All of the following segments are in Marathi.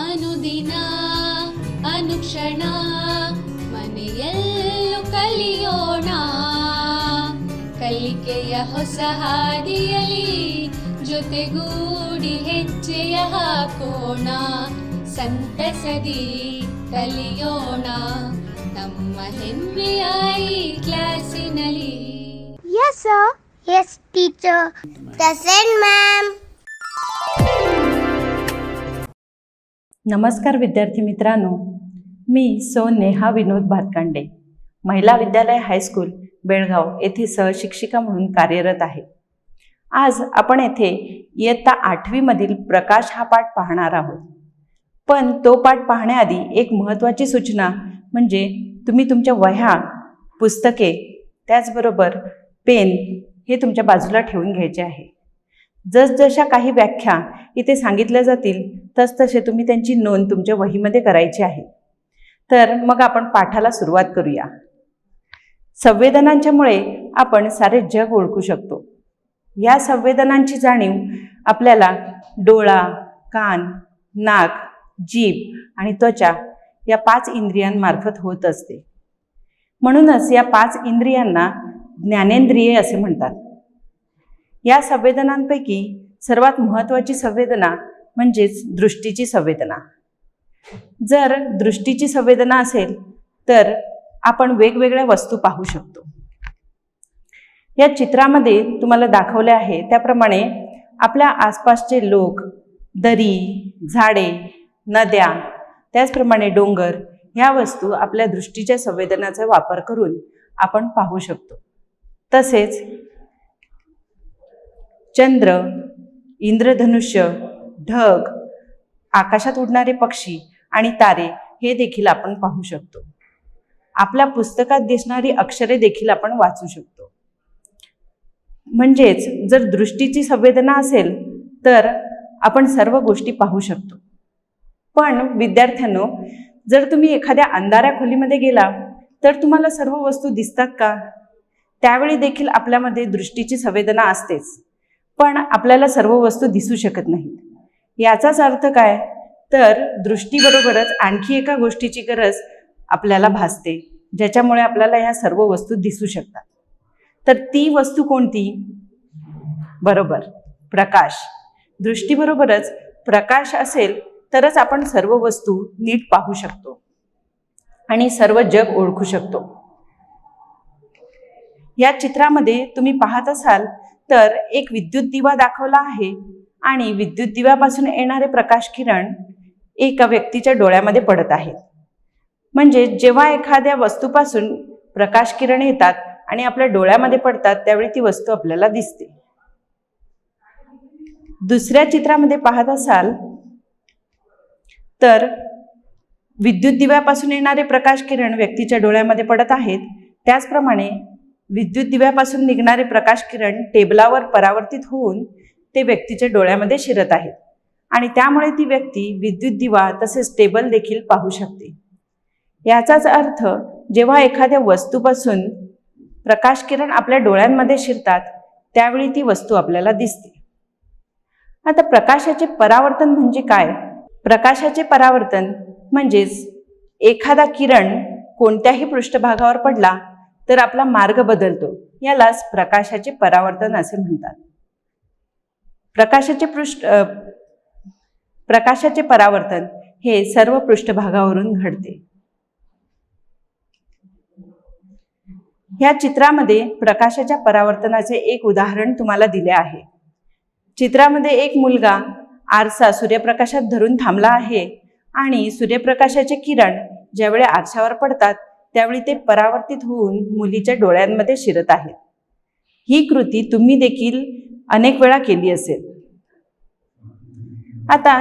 ಅನುದಿನ ಅನುಕ್ಷಣ ಮನೆಯಲ್ಲೂ ಕಲಿಯೋಣ ಕಲಿಕೆಯ ಹೊಸ ಹಾದಿಯಲಿ ಜೊತೆಗೂಡಿ ಹೆಜ್ಜೆಯ ಹಾಕೋಣ ಸಂತಸದಿ ಕಲಿಯೋಣ ನಮ್ಮ ಹೆಮ್ಮೆಯ ಈ ಕ್ಲಾಸಿನಲ್ಲಿ. Yes, sir. Yes, teacher. Present, ma'am. नमस्कार विद्यार्थी मित्रांनो, मी नेहा विनोद भातकांडे, महिला विद्यालय हायस्कूल बेळगाव येथे सहशिक्षिका म्हणून कार्यरत आहे. आज आपण येथे इयत्ता 8वी मधील प्रकाश हा पाठ पाहणार आहोत. पण तो पाठ पाहण्याआधी एक महत्त्वाची सूचना म्हणजे तुम्ही तुमच्या वह्या, पुस्तके, त्याचबरोबर पेन हे तुमच्या बाजूला ठेवून घ्यायचे आहे. जसजशा काही व्याख्या इथे सांगितल्या जातील तसतसे तुम्ही त्यांची नोंद तुमच्या वहीमध्ये करायची आहे. तर मग आपण पाठाला सुरुवात करूया. संवेदनांच्यामुळे आपण सारे जग ओळखू शकतो. या संवेदनांची जाणीव आपल्याला डोळा, कान, नाक, जीभ आणि त्वचा या 5 इंद्रियांमार्फत होत असते. म्हणूनच या 5 इंद्रियांना ज्ञानेंद्रिये असे म्हणतात. या संवेदनांपैकी सर्वात महत्त्वाची संवेदना म्हणजेच दृष्टीची संवेदना. जर दृष्टीची संवेदना असेल तर आपण वेगवेगळ्या वस्तू पाहू शकतो. या चित्रामध्ये तुम्हाला दाखवले आहे त्याप्रमाणे आपल्या आसपासचे लोक, दरी, झाडे, नद्या, त्याचप्रमाणे डोंगर ह्या वस्तू आपल्या दृष्टीच्या संवेदनाचा वापर करून आपण पाहू शकतो. तसेच चंद्र, इंद्रधनुष्य, ढग, आकाशात उडणारे पक्षी आणि तारे हे देखील आपण पाहू शकतो. आपल्या पुस्तकात दिसणारी अक्षरे देखील आपण वाचू शकतो. म्हणजेच जर दृष्टीची संवेदना असेल तर आपण सर्व गोष्टी पाहू शकतो. पण विद्यार्थ्यांनो, जर तुम्ही एखाद्या अंधाऱ्या खोलीमध्ये गेला तर तुम्हाला सर्व वस्तू दिसतात का? त्यावेळी देखील आपल्यामध्ये दृष्टीची संवेदना असतेच, पण आपल्याला सर्व वस्तू दिसू शकत नाहीत. याचाच अर्थ काय? तर दृष्टीबरोबरच आणखी एका गोष्टीची गरज आपल्याला भासते, ज्याच्यामुळे आपल्याला ह्या सर्व वस्तू दिसू शकतात. तर ती वस्तू कोणती? बरोबर, प्रकाश. दृष्टीबरोबरच प्रकाश असेल तरच आपण सर्व वस्तू नीट पाहू शकतो आणि सर्व जग ओळखू शकतो. या चित्रामध्ये तुम्ही पाहत असाल तर एक विद्युत दिवा दाखवला आहे आणि विद्युत दिव्यापासून येणारे प्रकाश किरण एका व्यक्तीच्या डोळ्यामध्ये पडत आहेत. म्हणजे जेव्हा एखाद्या वस्तूपासून प्रकाश किरण येतात आणि आपल्या डोळ्यामध्ये पडतात त्यावेळी ती वस्तू आपल्याला दिसते. दुसऱ्या चित्रामध्ये पाहत असाल तर विद्युत दिव्यापासून येणारे प्रकाश किरण व्यक्तीच्या डोळ्यामध्ये पडत आहेत. त्याचप्रमाणे विद्युत दिव्यापासून निघणारे प्रकाश किरण टेबलावर परावर्तित होऊन ते व्यक्तीच्या डोळ्यामध्ये शिरत आहेत आणि त्यामुळे ती व्यक्ती विद्युत दिवा तसेच टेबल देखील पाहू शकते. याचाच अर्थ जेव्हा एखाद्या वस्तूपासून प्रकाश किरण आपल्या डोळ्यांमध्ये शिरतात त्यावेळी ती वस्तू आपल्याला दिसते. आता प्रकाशाचे परावर्तन म्हणजे काय? प्रकाशाचे परावर्तन म्हणजेच एखादा किरण कोणत्याही पृष्ठभागावर पडला तर आपला मार्ग बदलतो. यालाच प्रकाशाचे परावर्तन असे म्हणतात. प्रकाशाचे परावर्तन हे सर्व पृष्ठभागावरून घडते. या चित्रामध्ये प्रकाशाच्या परावर्तनाचे एक उदाहरण तुम्हाला दिले आहे. चित्रामध्ये एक मुलगा आरसा सूर्यप्रकाशात धरून थांबला आहे आणि सूर्यप्रकाशाचे किरण ज्यावेळी आरशावर पडतात त्यावेळी ते परावर्तित होऊन मुलीच्या डोळ्यांमध्ये शिरत आहेत. ही कृती तुम्ही देखील अनेक वेळा केली असेल. आता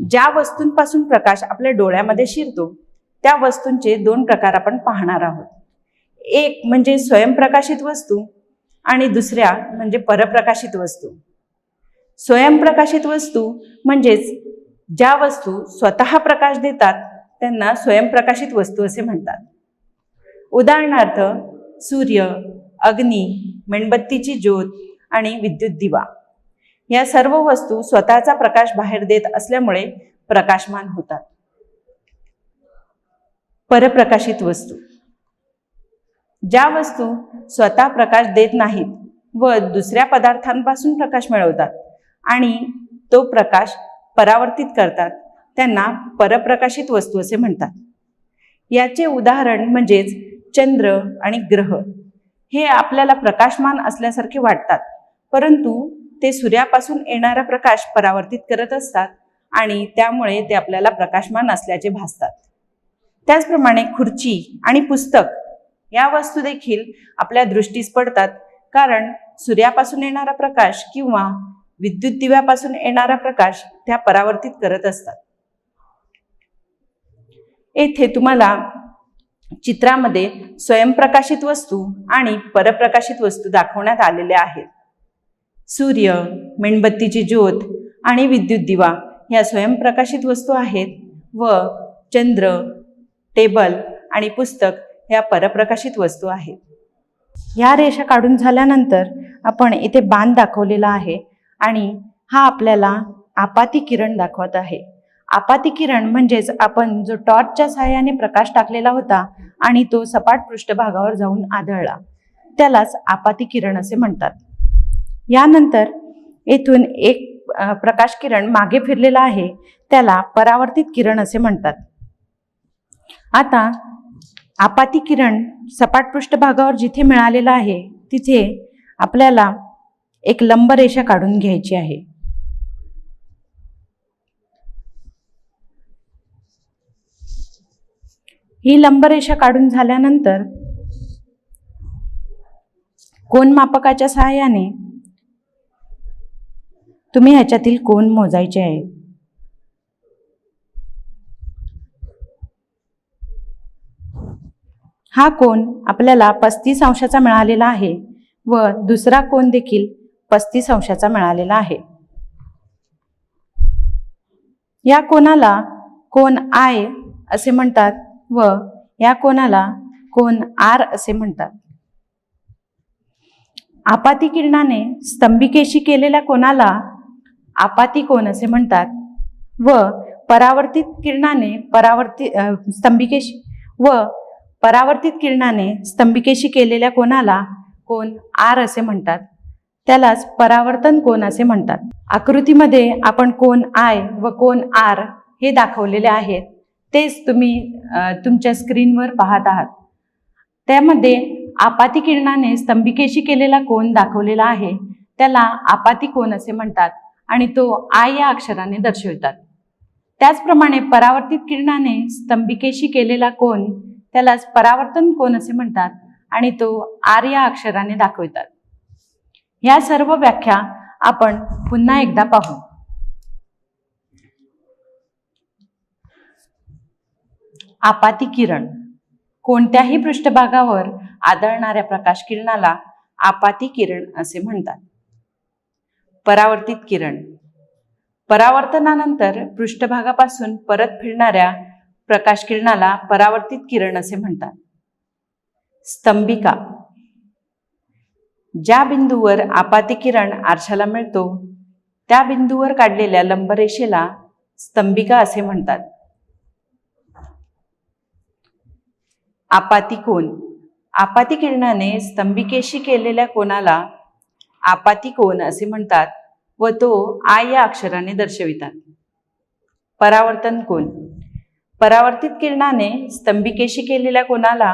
ज्या वस्तूंपासून प्रकाश आपल्या डोळ्यामध्ये शिरतो त्या वस्तूंचे 2 प्रकार आपण पाहणार आहोत. एक म्हणजे स्वयंप्रकाशित वस्तू आणि दुसऱ्या म्हणजे परप्रकाशित वस्तू. स्वयंप्रकाशित वस्तू म्हणजेच ज्या वस्तू स्वतः प्रकाश देतात त्यांना स्वयंप्रकाशित वस्तू असे म्हणतात. उदाहरणार्थ सूर्य, अग्नी, मेणबत्तीची ज्योत आणि विद्युत दिवा या सर्व वस्तू स्वतःचा प्रकाश बाहेर देत असल्यामुळे प्रकाशमान होतात. परप्रकाशित वस्तू. ज्या वस्तू स्वतः प्रकाश देत नाहीत व दुसऱ्या पदार्थांपासून प्रकाश मिळवतात आणि तो प्रकाश परावर्तित करतात त्यांना परप्रकाशित वस्तू असे म्हणतात. याचे उदाहरण म्हणजेच चंद्र आणि ग्रह. हे आपल्याला प्रकाशमान असल्यासारखे वाटतात, परंतु ते सूर्यापासून येणारा प्रकाश परावर्तित करत असतात आणि त्यामुळे ते आपल्याला प्रकाशमान असल्याचे भासतात. त्याचप्रमाणे खुर्ची आणि पुस्तक या वस्तू देखील आपल्या दृष्टीस पडतात, कारण सूर्यापासून येणारा प्रकाश किंवा विद्युत दिव्यापासून येणारा प्रकाश त्या परावर्तित करत असतात. येथे तुम्हाला चित्रामध्ये स्वयंप्रकाशित वस्तू आणि परप्रकाशित वस्तू दाखवण्यात आलेल्या आहेत. सूर्य, मेणबत्तीची ज्योत आणि विद्युत दिवा या स्वयंप्रकाशित वस्तू आहेत व चंद्र, टेबल आणि पुस्तक या परप्रकाशित वस्तू आहेत. या रेषा काढून झाल्यानंतर आपण इथे बाण दाखवलेला आहे आणि हा आपल्याला आपाती किरण दाखवत आहे. आपाती किरण म्हणजेच आपण जो टॉर्चच्या सहाय्याने प्रकाश टाकलेला होता आणि तो सपाट पृष्ठभागावर जाऊन आदळला, त्यालाच आपाती किरण असे म्हणतात. यानंतर येथून एक प्रकाश किरण मागे फिरलेला आहे, त्याला परावर्तित किरण असे म्हणतात. आता आपाती किरण सपाट पृष्ठभागावर जिथे मिळालेला आहे तिथे आपल्याला एक लंब रेषा काढून घ्यायची आहे. ही लंब रेषा काढून झाल्यानंतर कोनमापकाच्या सहाय्याने तुम्ही ह्याच्यातील कोन मोजायचे आहे. हा कोन आपल्याला 35 अंशाचा मिळालेला आहे व दुसरा कोन देखील 35 अंशाचा मिळालेला आहे. या कोनाला कोन आय असे म्हणतात व या कोनाला कोन आर असे म्हणतात. आपाती किरणाने स्तंभिकेशी केलेल्या कोनाला आपाती कोन असे म्हणतात व परावर्तित किरणाने परावर्तित किरणाने स्तंभिकेशी केलेल्या कोनाला कोन आर असे म्हणतात. त्यालाच परावर्तन कोन असे म्हणतात. आकृतीमध्ये आपण कोन आय व कोन आर हे दाखवलेले आहेत, तेच तुम्ही तुमच्या स्क्रीनवर पाहत आहात. त्यामध्ये आपाती किरणाने स्तंभिकेशी केलेला कोन दाखवलेला आहे, त्याला आपाती कोन असे म्हणतात आणि तो आय या अक्षराने दर्शवितात. त्याचप्रमाणे परावर्तित किरणाने स्तंभिकेशी केलेला कोन त्यालाच परावर्तन कोन असे म्हणतात आणि तो आर या अक्षराने दाखवितात. ह्या सर्व व्याख्या आपण पुन्हा एकदा पाहू. आपाती किरण. कोणत्याही पृष्ठभागावर आदळणाऱ्या प्रकाश किरणाला आपाती किरण असे म्हणतात. परावर्तित किरण. परावर्तनानंतर पृष्ठभागापासून परत फिरणाऱ्या प्रकाश किरणाला परावर्तित किरण असे म्हणतात. स्तंभिका. ज्या बिंदूवर आपाती किरण आरशाला मिळतो त्या बिंदूवर काढलेल्या लंबरेषेला स्तंभिका असे म्हणतात. आपाती कोन. आपाती किरणाने स्तंभिकेशी केलेल्या कोनाला आपाती कोन असे म्हणतात व तो आय या अक्षराने दर्शवितात. परावर्तन कोन. परावर्तित किरणाने स्तंभिकेशी केलेल्या कोनाला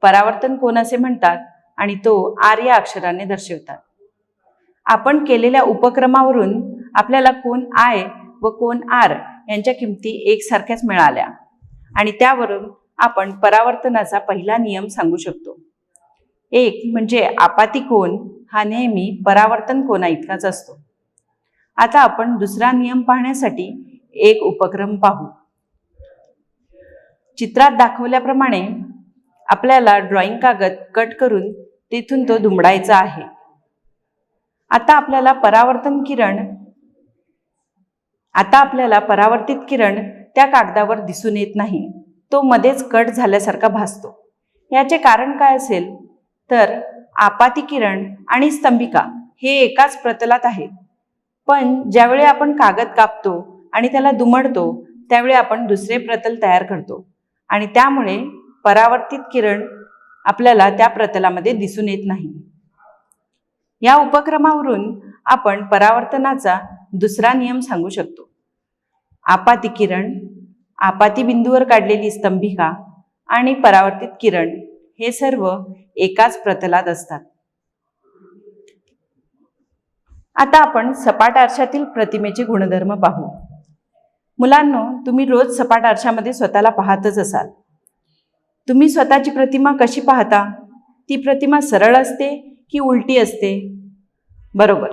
परावर्तन कोन असे म्हणतात आणि तो आर या अक्षराने दर्शवतात. आपण केलेल्या उपक्रमावरून आपल्याला कोन आय व कोन आर यांच्या किमती एकसारख्याच मिळाल्या आणि त्यावरून आपण परावर्तनाचा पहिला नियम सांगू शकतो. एक म्हणजे आपाती कोन हा नेहमी परावर्तन कोना इतकाच असतो. आता आपण दुसरा नियम पाहण्यासाठी एक उपक्रम पाहू. चित्रात दाखवल्याप्रमाणे आपल्याला ड्रॉइंग कागद कट करून तेथून तो दुमडायचा आहे. आता आपल्याला परावर्तित किरण त्या कागदावर दिसून येत नाही, तो मध्येच कट झाल्यासारखा भासतो. याचे कारण काय असेल तर आपाती किरण आणि स्तंभिका हे एकाच प्रतलात आहेत, पण ज्यावेळी आपण कागद कापतो आणि त्याला दुमडतो त्यावेळी आपण दुसरे प्रतल तयार करतो आणि त्यामुळे परावर्तित किरण आपल्याला त्या प्रतलामध्ये दिसून येत नाही. या उपक्रमावरून आपण परावर्तनाचा दुसरा नियम सांगू शकतो. आपाती किरण, आपाती बिंदूवर काढलेली स्तंभिका आणि परावर्तित किरण हे सर्व एकाच प्रतलात असतात. आता आपण सपाट आरशातील प्रतिमेचे गुणधर्म पाहू. मुलांनो, तुम्ही रोज सपाट आरशामध्ये स्वतःला पाहतच असाल. तुम्ही स्वतःची प्रतिमा कशी पाहता? ती प्रतिमा सरळ असते की उलटी असते? बरोबर,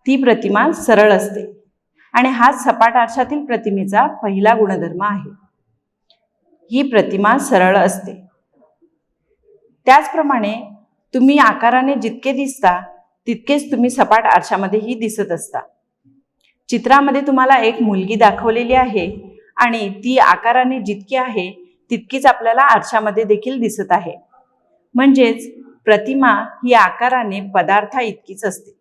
ती प्रतिमा सरळ असते आणि हा सपाट आरशातील प्रतिमेचा पहिला गुणधर्म आहे. ही प्रतिमा सरळ असते. त्याचप्रमाणे तुम्ही आकाराने जितके दिसता तितकेच तुम्ही सपाट आरशामध्येही दिसत असता. चित्रामध्ये तुम्हाला एक मुलगी दाखवलेली आहे आणि ती आकाराने जितकी आहे तितकीच आपल्याला आरशामध्ये देखील दिसत आहे. म्हणजेच प्रतिमा ही आकाराने पदार्था इतकीच असते.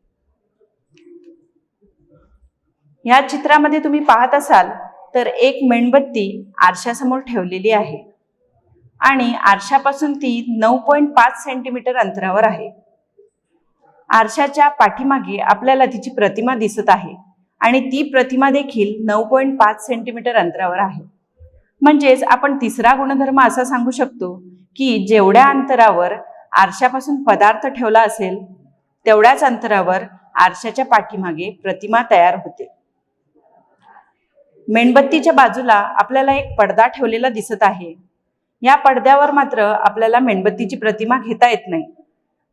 या चित्रामध्ये तुम्ही पाहत असाल तर एक मेणबत्ती आरशासमोर ठेवलेली आहे आणि आरशापासून ती 9.5 सेंटीमीटर अंतरावर आहे. आरशाच्या पाठीमागे आपल्याला तिची प्रतिमा दिसत आहे आणि ती प्रतिमा देखील 9.5 सेंटीमीटर अंतरावर आहे. म्हणजेच आपण तिसरा गुणधर्म असा सांगू शकतो की जेवढ्या अंतरावर आरशापासून पदार्थ ठेवला असेल तेवढ्याच अंतरावर आरशाच्या पाठीमागे प्रतिमा तयार होते. मेणबत्तीच्या बाजूला आपल्याला एक पडदा ठेवलेला दिसत आहे. या पडद्यावर मात्र आपल्याला मेणबत्तीची प्रतिमा घेता येत नाही,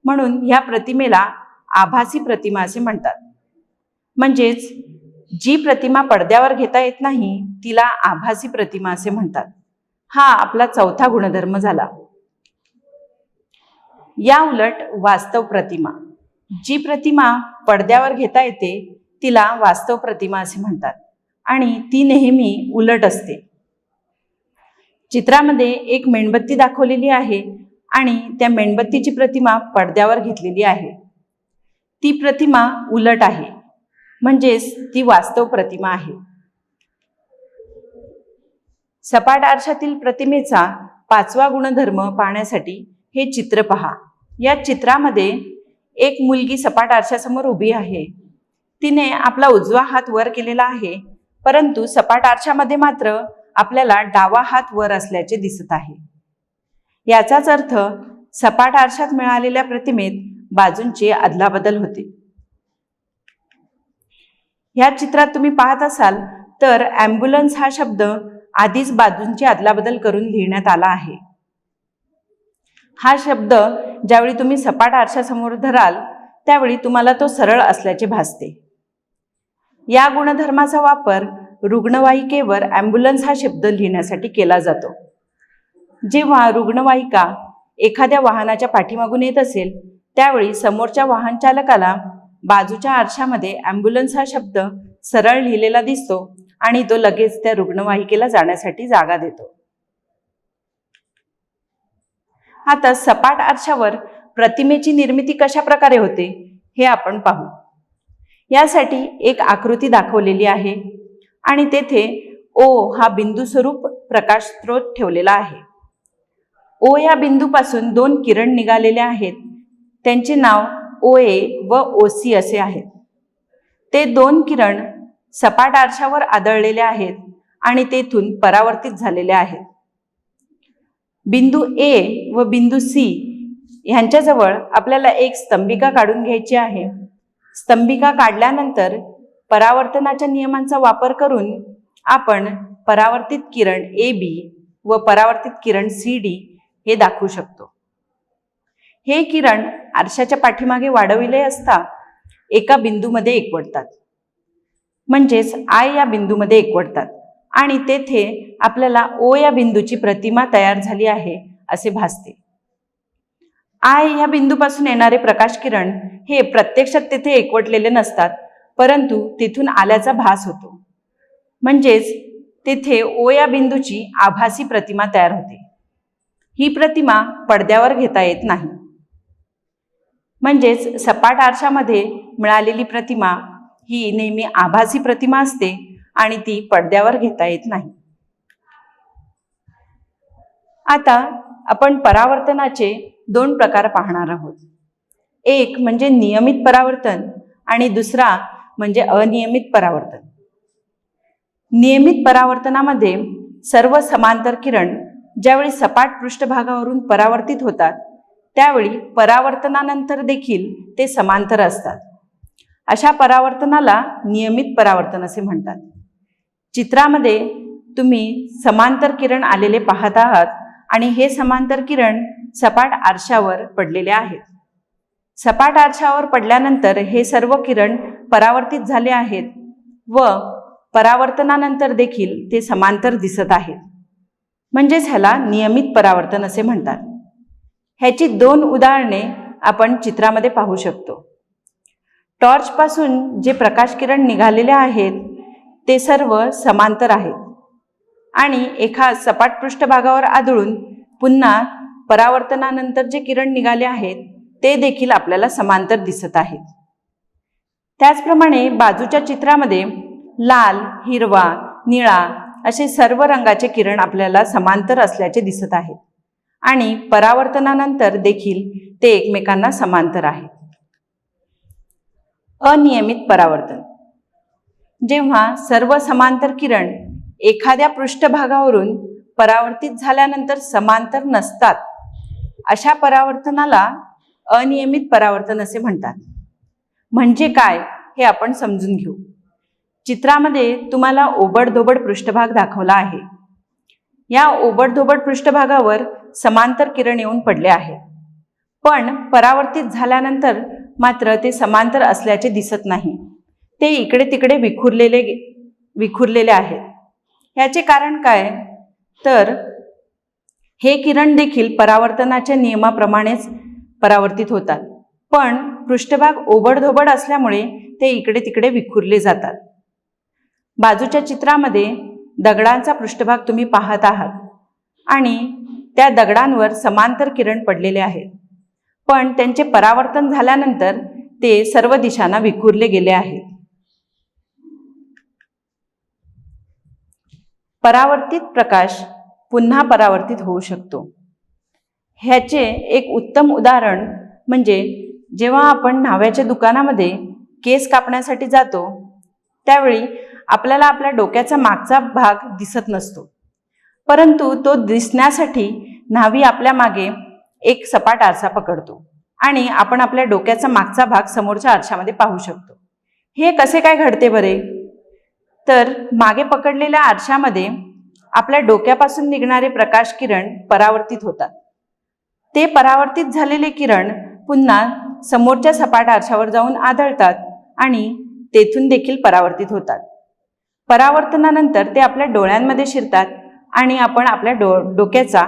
म्हणून या प्रतिमेला आभासी प्रतिमा असे म्हणतात. म्हणजेच जी प्रतिमा पडद्यावर घेता येत नाही तिला आभासी प्रतिमा असे म्हणतात. हा आपला चौथा गुणधर्म झाला. या उलट वास्तव प्रतिमा, जी प्रतिमा पडद्यावर घेता येते तिला वास्तव प्रतिमा असे म्हणतात आणि ती नेहमी उलट असते. चित्रामध्ये एक मेणबत्ती दाखवलेली आहे आणि त्या मेणबत्तीची प्रतिमा पडद्यावर घेतलेली आहे. ती प्रतिमा उलट आहे, म्हणजेच ती वास्तव प्रतिमा आहे. सपाट आरशातील प्रतिमेचा पाचवा गुणधर्म पाहण्यासाठी हे चित्र पहा. या चित्रामध्ये एक मुलगी सपाट आरशासमोर उभी आहे. तिने आपला उजवा हात वर केलेला आहे, परंतु सपाट आरशामध्ये मात्र आपल्याला डावा हात वर असल्याचे दिसत आहे. याचाच अर्थ सपाट आरशात मिळालेल्या प्रतिमेत बाजूंची अदलाबदल होते. या चित्रात तुम्ही पाहत असाल तर ॲम्ब्युलन्स हा शब्द आधीच बाजूंची अदलाबदल करून लिहिण्यात आला आहे. हा शब्द ज्यावेळी तुम्ही सपाट आरशासमोर धराल त्यावेळी तुम्हाला तो सरळ असल्याचे भासते. या गुणधर्माचा वापर रुग्णवाहिकेवर ॲम्ब्युलन्स हा शब्द लिहिण्यासाठी केला जातो. जेव्हा रुग्णवाहिका एखाद्या वाहनाच्या पाठीमागून येत असेल त्यावेळी समोरच्या वाहन चालकाला बाजूच्या आरशामध्ये ॲम्ब्युलन्स हा शब्द सरळ लिहिलेला दिसतो आणि तो लगेच त्या रुग्णवाहिकेला जाण्यासाठी जागा देतो. आता सपाट आरशावर प्रतिमेची निर्मिती कशा प्रकारे होते हे आपण पाहू. यासाठी एक आकृती दाखवलेली आहे आणि तेथे ओ हा बिंदू स्वरूप प्रकाश स्रोत ठेवलेला आहे. ओ या बिंदूपासून दोन किरण निघालेले आहेत. त्यांचे नाव OA व OC असे आहेत. ते दोन किरण सपाट आरशावर आदळलेले आहेत आणि तेथून परावर्तित झालेले आहेत. बिंदू A व बिंदू C ह्यांच्याजवळ आपल्याला एक स्तंभिका काढून घ्यायची आहे. स्तंभिका काढल्यानंतर परावर्तनाच्या नियमांचा वापर करून आपण परावर्तित किरण AB व परावर्तित किरण CD हे दाखवू शकतो. हे किरण आरशाच्या पाठीमागे वाढविले असता एका बिंदूमध्ये एकवटतात, म्हणजेच I या बिंदूमध्ये एकवटतात आणि तेथे आपल्याला O या बिंदूची प्रतिमा तयार झाली आहे असे भासते. I या बिंदूपासून येणारे प्रकाश किरण हे प्रत्यक्षात तेथे एकवटलेले नसतात, परंतु तिथून आल्याचा भास होतो. म्हणजेच तेथे O या बिंदूची आभासी प्रतिमा तयार होते. ही प्रतिमा पडद्यावर घेता येत नाही. म्हणजेच सपाट आरशामध्ये मिळालेली प्रतिमा ही नेहमी आभासी प्रतिमा असते आणि ती पडद्यावर घेता येत नाही. आता आपण परावर्तनाचे 2 प्रकार पाहणार आहोत. एक म्हणजे नियमित परावर्तन आणि दुसरा म्हणजे अनियमित परावर्तन. नियमित परावर्तनामध्ये सर्व समांतर किरण ज्यावेळी सपाट पृष्ठभागावरून परावर्तित होतात त्यावेळी परावर्तनानंतर देखील ते समांतर असतात. अशा परावर्तनाला नियमित परावर्तन असे म्हणतात. चित्रामध्ये तुम्ही समांतर किरण आलेले पाहत आहात आणि हे समांतर किरण सपाट आरशावर पडलेले आहेत. सपाट आरशावर पडल्यानंतर हे सर्व किरण परावर्तित झाले आहेत व परावर्तनानंतर देखील ते समांतर दिसत आहेत, म्हणजेच ह्याला नियमित परावर्तन असे म्हणतात. ह्याची 2 उदाहरणे आपण चित्रामध्ये पाहू शकतो. टॉर्चपासून जे प्रकाश किरण निघालेले आहेत ते सर्व समांतर आहेत आणि एका सपाट पृष्ठभागावर आदळून पुन्हा परावर्तनानंतर जे किरण निघाले आहेत ते देखील आपल्याला समांतर दिसत आहेत. त्याचप्रमाणे बाजूच्या चित्रामध्ये लाल, हिरवा, निळा असे सर्व रंगाचे किरण आपल्याला समांतर असल्याचे दिसत आहेत आणि परावर्तनानंतर देखील ते एकमेकांना समांतर आहेत. अनियमित परावर्तन. जेव्हा सर्व समांतर किरण एखाद्या पृष्ठभागावरून परावर्तित झाल्यानंतर समांतर नसतात अशा परावर्तनाला अनियमित परावर्तन असे म्हणतात. म्हणजे काय हे आपण समजून घेऊ. चित्रामध्ये तुम्हाला ओबडधोबड पृष्ठभाग दाखवला आहे. या ओबडधोबड पृष्ठभागावर समांतर किरण येऊन पडले आहेत, पण परावर्तित झाल्यानंतर मात्र ते समांतर असल्याचे दिसत नाही. ते इकडे तिकडे विखुरलेले आहेत. याचे कारण काय तर हे किरण देखील परावर्तनाच्या नियमाप्रमाणेच परावर्तित होतात, पण पृष्ठभाग ओबडधोबड असल्यामुळे ते इकडे तिकडे विखुरले जातात. बाजूच्या चित्रामध्ये दगडांचा पृष्ठभाग तुम्ही पाहत आहात आणि त्या दगडांवर समांतर किरण पडलेले आहेत, पण त्यांचे परावर्तन झाल्यानंतर ते सर्व दिशांना विखुरले गेले आहेत. परावर्तित प्रकाश पुन्हा परावर्तित होऊ शकतो. ह्याचे एक उत्तम उदाहरण म्हणजे जेव्हा आपण न्हाव्याच्या दुकानामध्ये केस कापण्यासाठी जातो त्यावेळी आपल्याला आपल्या डोक्याचा मागचा भाग दिसत नसतो, परंतु तो दिसण्यासाठी न्हावी आपल्या मागे एक सपाट आरसा पकडतो आणि आपण आपल्या डोक्याचा मागचा भाग समोरच्या आरशामध्ये पाहू शकतो. हे कसे काय घडते बरे? तर मागे पकडलेल्या आरशामध्ये आपल्या डोक्यापासून निघणारे प्रकाश किरण परावर्तित होतात. ते परावर्तित झालेले किरण पुन्हा समोरच्या सपाट आरशावर जाऊन आदळतात आणि तेथून देखील परावर्तित होतात. परावर्तनानंतर ते आपल्या डोळ्यांमध्ये शिरतात आणि आपण आपल्या डोक्याचा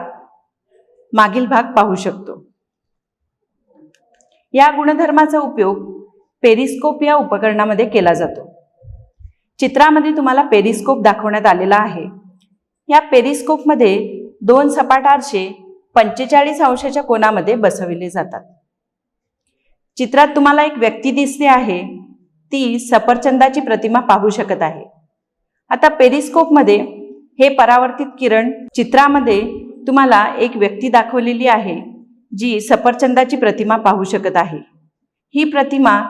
मागील भाग पाहू शकतो. या गुणधर्माचा उपयोग पेरिस्कोप या उपकरणामध्ये केला जातो. चित्रामध्ये तुम्हाला पेरिस्कोप दाखवण्यात आलेला आहे. या पेरिस्कोपमध्ये 2 सपाट आरसे 45 अंशाच्या कोनामध्ये बसविले जातात. चित्रात तुम्हाला एक व्यक्ती दिसते आहे. ती सफरचंदाची प्रतिमा पाहू शकत आहे. आता पेरिस्कोपमध्ये हे परावर्तित किरण चित्रामध्ये तुम्हाला एक व्यक्ती दाखवलेली आहे जी सफरचंदाची प्रतिमा पाहू शकत आहे. ही प्रतिमा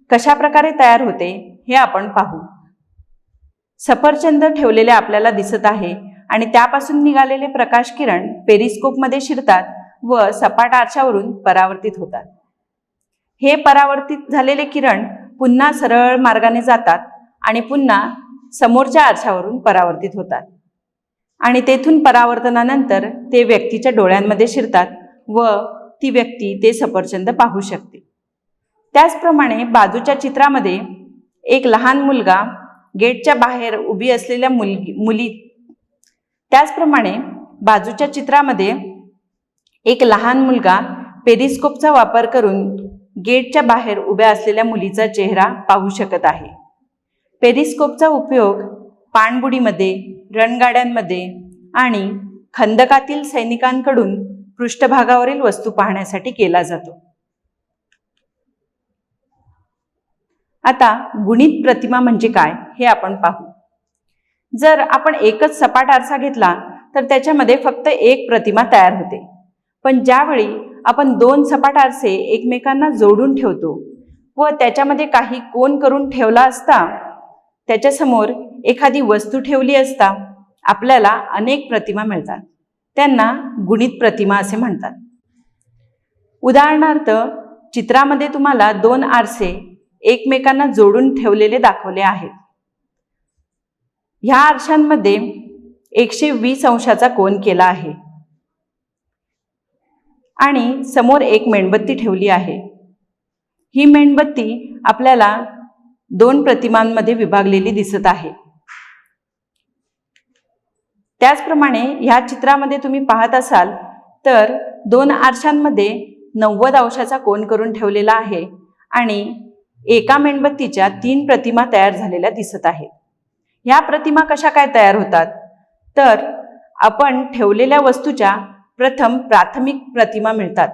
कशा प्रकारे तयार होते हे आपण पाहू. सफरचंद ठेवलेले आपल्याला दिसत आहे आणि त्यापासून निघालेले प्रकाश किरण पेरिस्कोपमध्ये शिरतात व सपाट आरशावरून परावर्तित होतात. हे परावर्तित झालेले किरण पुन्हा सरळ मार्गाने जातात आणि पुन्हा समोरच्या आरशावरून परावर्तित होतात आणि तेथून परावर्तनानंतर ते व्यक्तीच्या डोळ्यांमध्ये शिरतात व ती व्यक्ती ते सफरचंद पाहू शकते. त्याचप्रमाणे बाजूच्या चित्रामध्ये एक लहान मुलगा गेटच्या बाहेर उभी असलेल्या मुली त्याचप्रमाणे बाजूच्या चित्रामध्ये एक लहान मुलगा पेरिस्कोपचा वापर करून गेटच्या बाहेर उभ्या असलेल्या मुलीचा चेहरा पाहू शकत आहे. पेरिस्कोपचा उपयोग पाणबुडीमध्ये, रणगाड्यांमध्ये आणि खंदकातील सैनिकांकडून पृष्ठभागावरील वस्तू पाहण्यासाठी केला जातो. आता गुणित प्रतिमा म्हणजे काय हे आपण पाहू. जर आपण एकच सपाट आरसा घेतला तर त्याच्यामध्ये फक्त एक प्रतिमा तयार होते. पण ज्यावेळी आपण दोन सपाट आरसे एकमेकांना जोडून ठेवतो व त्याच्यामध्ये काही कोन करून ठेवला असता, त्याच्यासमोर एखादी वस्तू ठेवली असता, आपल्याला अनेक प्रतिमा मिळतात. त्यांना गुणित प्रतिमा असे म्हणतात. उदाहरणार्थ चित्रामध्ये तुम्हाला दोन आरसे एकमेकांना जोडून ठेवलेले दाखवले आहेत. ह्या आरशांमध्ये 120 अंशाचा कोन केला आहे आणि समोर एक मेणबत्ती ठेवली आहे. ही मेणबत्ती आपल्याला दोन प्रतिमांमध्ये विभागलेली दिसत आहे. त्याचप्रमाणे ह्या चित्रामध्ये तुम्ही पाहत असाल तर दोन आरशांमध्ये 90 अंशाचा कोन करून ठेवलेला आहे आणि एका मेणबत्तीच्या 3 प्रतिमा तयार झालेल्या दिसत आहेत. ह्या प्रतिमा कशा काय तयार होतात? तर आपण ठेवलेल्या वस्तूच्या प्रथम प्राथमिक प्रतिमा मिळतात.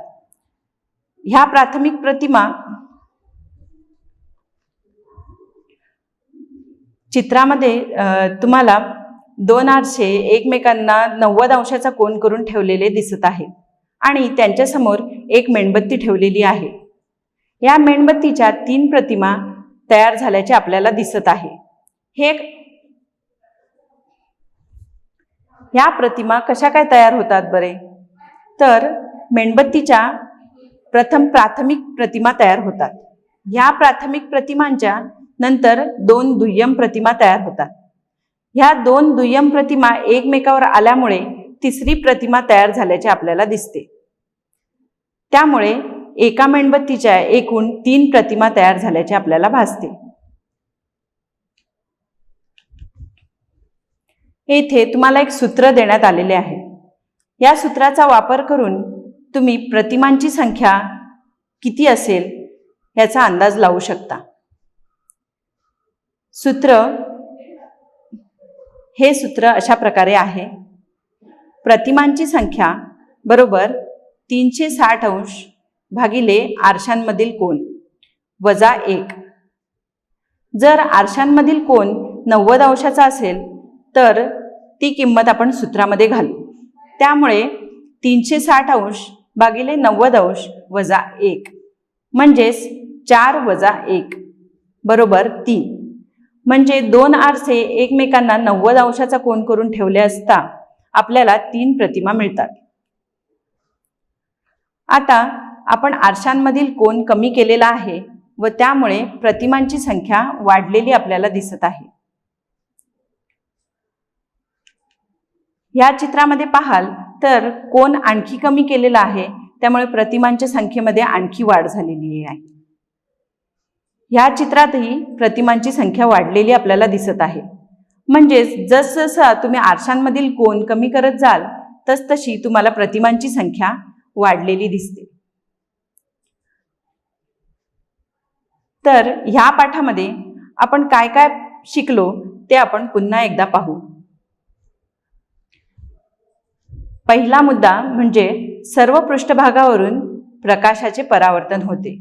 ह्या प्राथमिक प्रतिमा चित्रामध्ये तुम्हाला दोन आरसे एकमेकांना 90 अंशाचा कोन करून ठेवलेले दिसत आहे आणि त्यांच्यासमोर एक मेणबत्ती ठेवलेली आहे. या मेणबत्तीच्या 3 प्रतिमा तयार झाल्याचे आपल्याला दिसत आहे. ह्या प्रतिमा कशा काय तयार होतात बरे? तर मेणबत्तीच्या प्रथम प्राथमिक प्रतिमा तयार होतात. ह्या प्राथमिक प्रतिमांच्या नंतर 2 दुय्यम प्रतिमा तयार होतात. ह्या 2 दुय्यम प्रतिमा एकमेकावर आल्यामुळे तिसरी प्रतिमा तयार झाल्याचे आपल्याला दिसते. त्यामुळे एका मेणबत्तीच्या एकूण 3 प्रतिमा तयार झाल्याचे आपल्याला भासते. येथे तुम्हाला एक सूत्र देण्यात आलेले आहे. या सूत्राचा वापर करून तुम्ही प्रतिमांची संख्या किती असेल याचा अंदाज लावू शकता. हे सूत्र अशा प्रकारे आहे. प्रतिमांची संख्या बरोबर 360 अंश भागिले आरशांमधील कोन वजा 1. जर आरशांमधील कोन 90 अंशाचा असेल तर ती किंमत आपण सूत्रामध्ये घालू. त्यामुळे 360 अंश भागिले 90 अंश वजा 1 म्हणजेच 4 वजा 1 बरोबर 3. म्हणजे दोन आरसे एकमेकांना 90 अंशाचा कोन करून ठेवले असता आपल्याला 3 प्रतिमा मिळतात. आता आपण आरशांमधील कोन कमी केलेला आहे व त्यामुळे प्रतिमांची संख्या वाढलेली आपल्याला दिसत आहे. या चित्रामध्ये पाहाल तर कोन आणखी कमी केलेला आहे, त्यामुळे प्रतिमांच्या संख्येमध्ये आणखी वाढ झालेली आहे. ह्या चित्रातही प्रतिमांची संख्या वाढलेली आपल्याला दिसत आहे. म्हणजेच जसजसं तुम्ही आरशांमधील कोन कमी करत जाल तसतशी तुम्हाला प्रतिमांची संख्या वाढलेली दिसते. तर ह्या पाठामध्ये आपण काय काय शिकलो ते आपण पुन्हा एकदा पाहू. पहिला मुद्दा म्हणजे सर्व पृष्ठभागावरून प्रकाशाचे परावर्तन होते.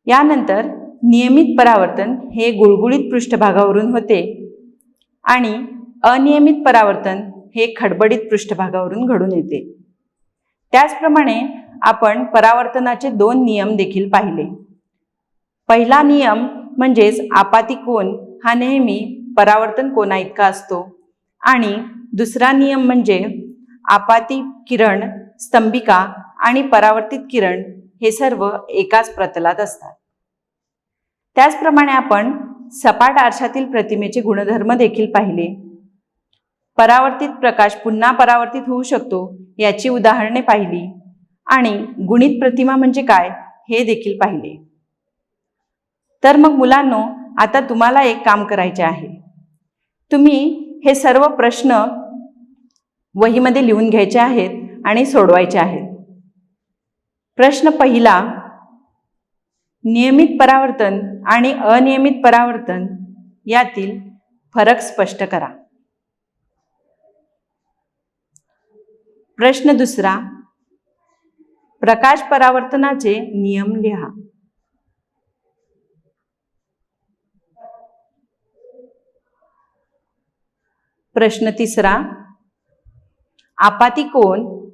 यानंतर नियमित परावर्तन हे गुळगुळीत पृष्ठभागावरून होते आणि अनियमित परावर्तन हे खडबडीत पृष्ठभागावरून घडून येते. त्याचप्रमाणे आपण परावर्तनाचे 2 नियम देखील पाहिले. पहिला नियम म्हणजेच आपाती कोन हा नेहमी परावर्तन कोनाइतका असतो आणि दुसरा नियम म्हणजे आपाती किरण, स्तंभिका आणि परावर्तित किरण हे सर्व एकाच प्रतलात असतात. त्याचप्रमाणे आपण सपाट आरशातील प्रतिमेचे गुणधर्म देखील पाहिले. परावर्तित प्रकाश पुन्हा परावर्तित होऊ शकतो याची उदाहरणे पाहिली आणि गुणित प्रतिमा म्हणजे काय हे देखील पाहिले. तर मग मुलांनो, आता तुम्हाला एक काम करायचे आहे. तुम्ही हे सर्व प्रश्न वहीमध्ये लिहून घ्यायचे आहेत आणि सोडवायचे आहेत. प्रश्न पहिला, नियमित परावर्तन आणि अनियमित परावर्तन यातील फरक स्पष्ट करा. प्रश्न दुसरा, प्रकाश परावर्तनाचे नियम लिहा. प्रश्न 3, आपाती कोन,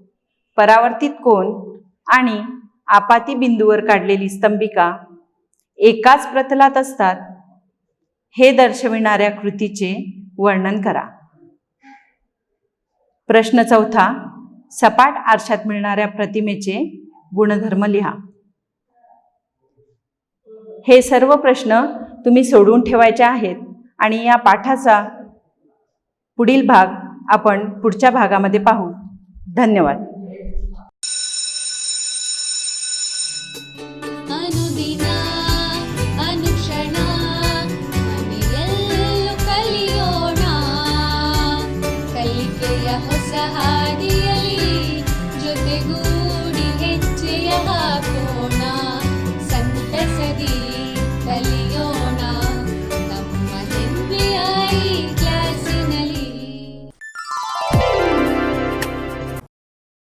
परावर्तित कोन आणि आपाती बिंदूवर काढलेली स्तंभिका एकाच प्रतलात असतात हे दर्शविणाऱ्या कृतीचे वर्णन करा. प्रश्न 4, सपाट आरशात मिळणाऱ्या प्रतिमेचे गुणधर्म लिहा. हे सर्व प्रश्न तुम्ही सोडवून ठेवायचे आहेत आणि या पाठाचा पुढील भाग आपण पुढच्या भागामध्ये पाहू. धन्यवाद.